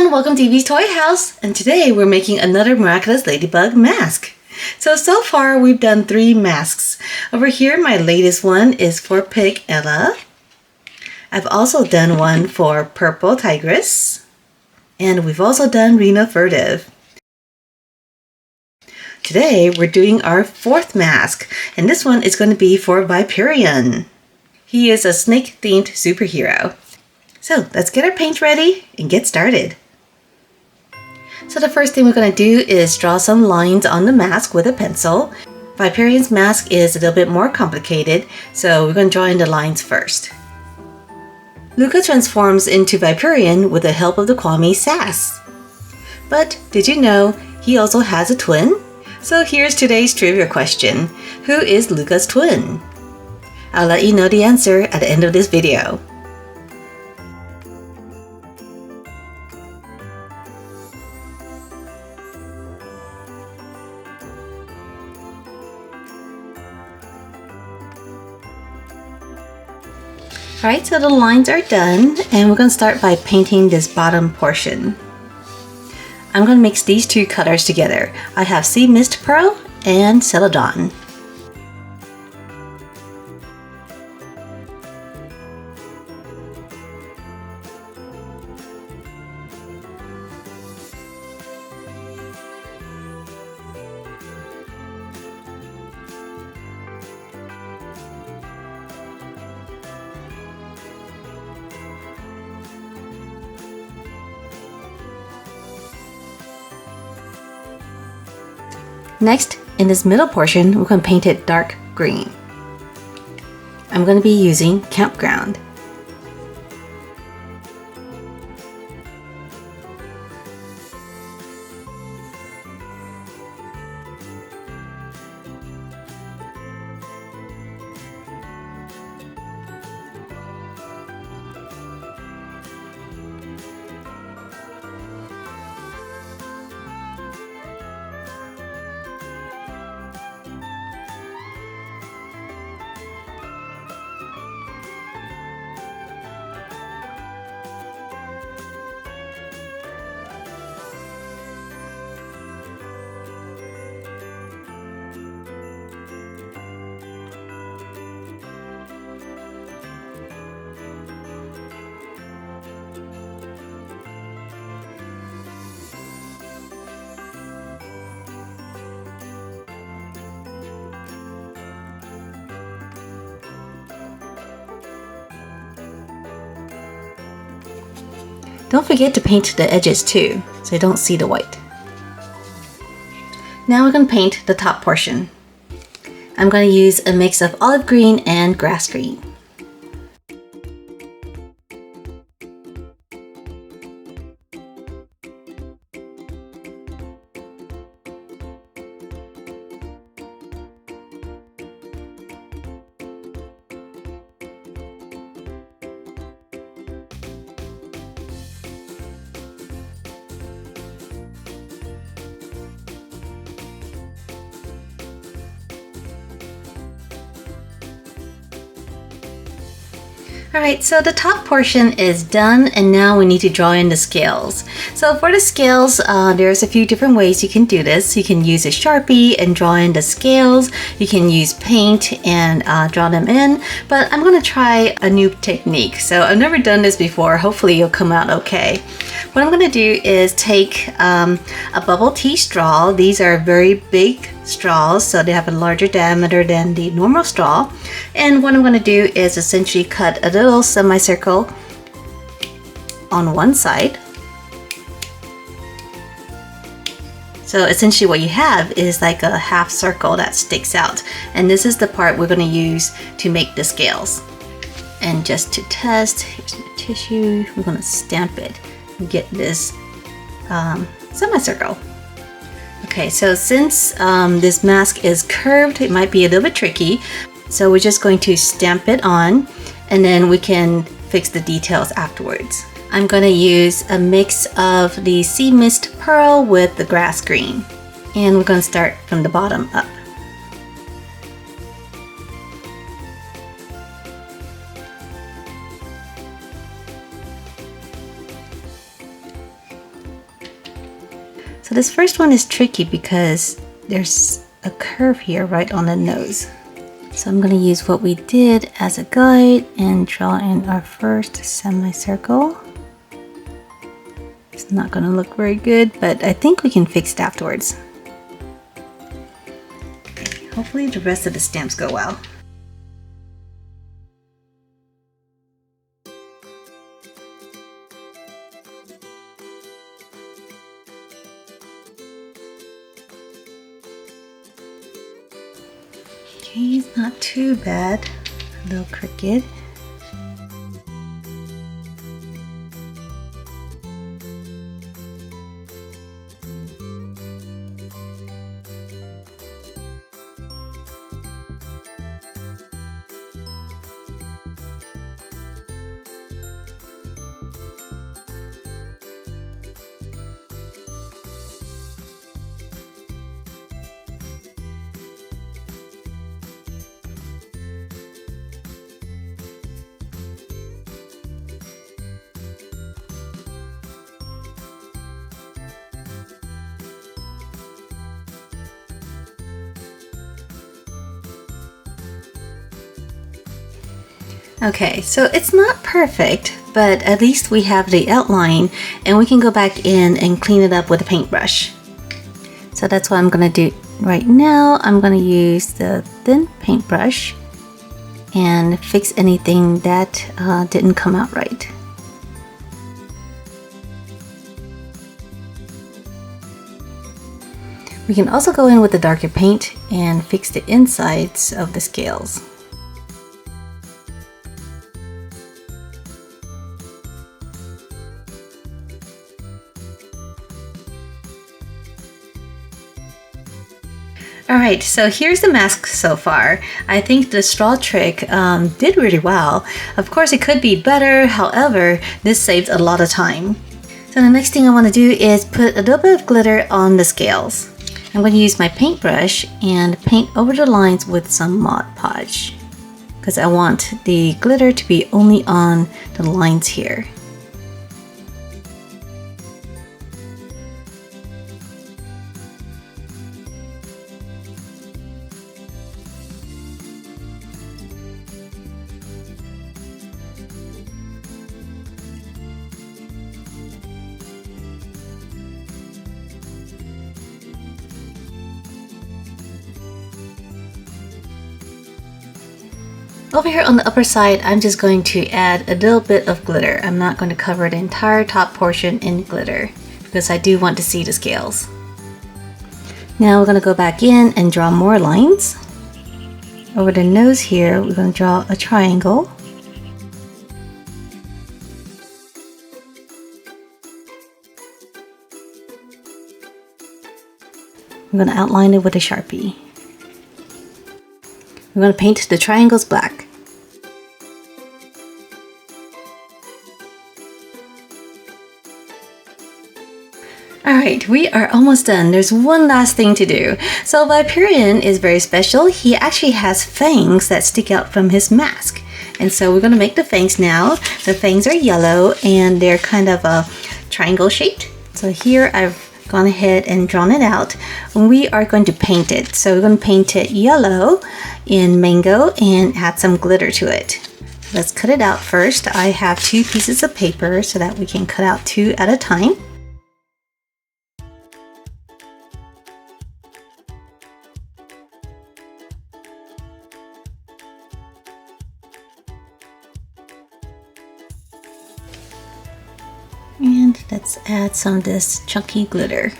everyone, welcome to Evie's Toy House, and today we're making another Miraculous Ladybug mask. So far we've done 3 masks. Over here my latest one is for Pig Ella. I've also done one for Purple Tigress, and we've also done Rena Furtive. Today we're doing our 4th mask, and this one is going to be for Viperion. He is a snake-themed superhero. So let's get our paint ready and get started. So the first thing we're going to do is draw some lines on the mask with a pencil. Viperion's mask is a little bit more complicated, so we're going to draw in the lines first. Luka transforms into Viperion with the help of the kwami Sass. But did you know he also has a twin? So here's today's trivia question. Who is Luka's twin? I'll let you know the answer at the end of this video. Alright, so the lines are done, and we're going to start by painting this bottom portion. I'm going to mix these 2 colors together. I have Sea Mist Pearl and Celadon. Next, in this middle portion, we're going to paint it dark green. I'm going to be using Campground. Don't forget to paint the edges too, so you don't see the white. Now we're going to paint the top portion. I'm going to use a mix of olive green and grass green. Alright, so the top portion is done, and now we need to draw in the scales. So for the scales, there's a few different ways you can do this. You can use a Sharpie and draw in the scales. You can use paint and draw them in, but I'm going to try a new technique. So I've never done this before. Hopefully it'll come out okay. What I'm going to do is take a bubble tea straw. These are very big straws, so they have a larger diameter than the normal straw, and what I'm going to do is essentially cut a little semicircle on one side. So essentially what you have is like a half circle that sticks out, and this is the part we're going to use to make the scales. And just to test, here's my tissue. We're going to stamp it and get this semicircle. Okay, so since this mask is curved, it might be a little bit tricky. So we're just going to stamp it on, and then we can fix the details afterwards. I'm going to use a mix of the Sea Mist Pearl with the grass green. And we're going to start from the bottom up. So this first one is tricky because there's a curve here right on the nose. So I'm going to use what we did as a guide and draw in our first semicircle. It's not going to look very good, but I think we can fix it afterwards. Okay, hopefully the rest of the stamps go well. Okay, he's not too bad. A little crooked. Okay, so it's not perfect, but at least we have the outline and we can go back in and clean it up with a paintbrush. So that's what I'm going to do right now. I'm going to use the thin paintbrush and fix anything that didn't come out right. We can also go in with the darker paint and fix the insides of the scales. Alright, so here's the mask so far. I think the straw trick did really well. Of course it could be better, however, this saved a lot of time. So the next thing I want to do is put a little bit of glitter on the scales. I'm going to use my paintbrush and paint over the lines with some Mod Podge, because I want the glitter to be only on the lines here. Over here on the upper side, I'm just going to add a little bit of glitter. I'm not going to cover the entire top portion in glitter because I do want to see the scales. Now we're going to go back in and draw more lines. Over the nose here, we're going to draw a triangle. We're going to outline it with a Sharpie. We're going to paint the triangles black. Alright, we are almost done. There's one last thing to do. So Viperion is very special. He actually has fangs that stick out from his mask. And so we're going to make the fangs now. The fangs are yellow and they're kind of a triangle shaped. So here I've gone ahead and drawn it out. We are going to paint it. So we're going to paint it yellow in mango and add some glitter to it. Let's cut it out first. I have 2 pieces of paper so that we can cut out 2 at a time. And let's add some of this chunky glitter.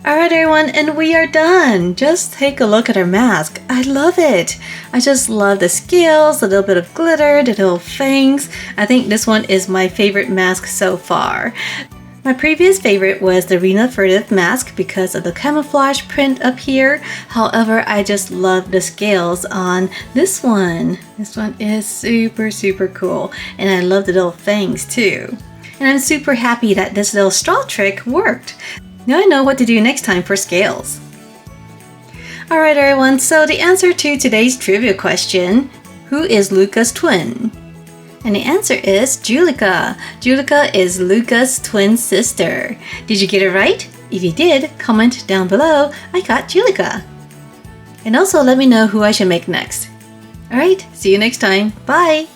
Alright everyone, and we are done! Just take a look at our mask. I love it! I just love the scales, a little bit of glitter, the little fangs. I think this one is my favorite mask so far. My previous favorite was the Rena Furtive mask because of the camouflage print up here. However, I just love the scales on this one. This one is super cool, and I love the little fangs too. And I'm super happy that this little straw trick worked. Now I know what to do next time for scales. Alright everyone, so the answer to today's trivia question Who is Luka's twin? And the answer is Julika. Julika is Luka's twin sister. Did you get it right? If you did, comment down below, I got Julika. And also let me know who I should make next. Alright, see you next time. Bye!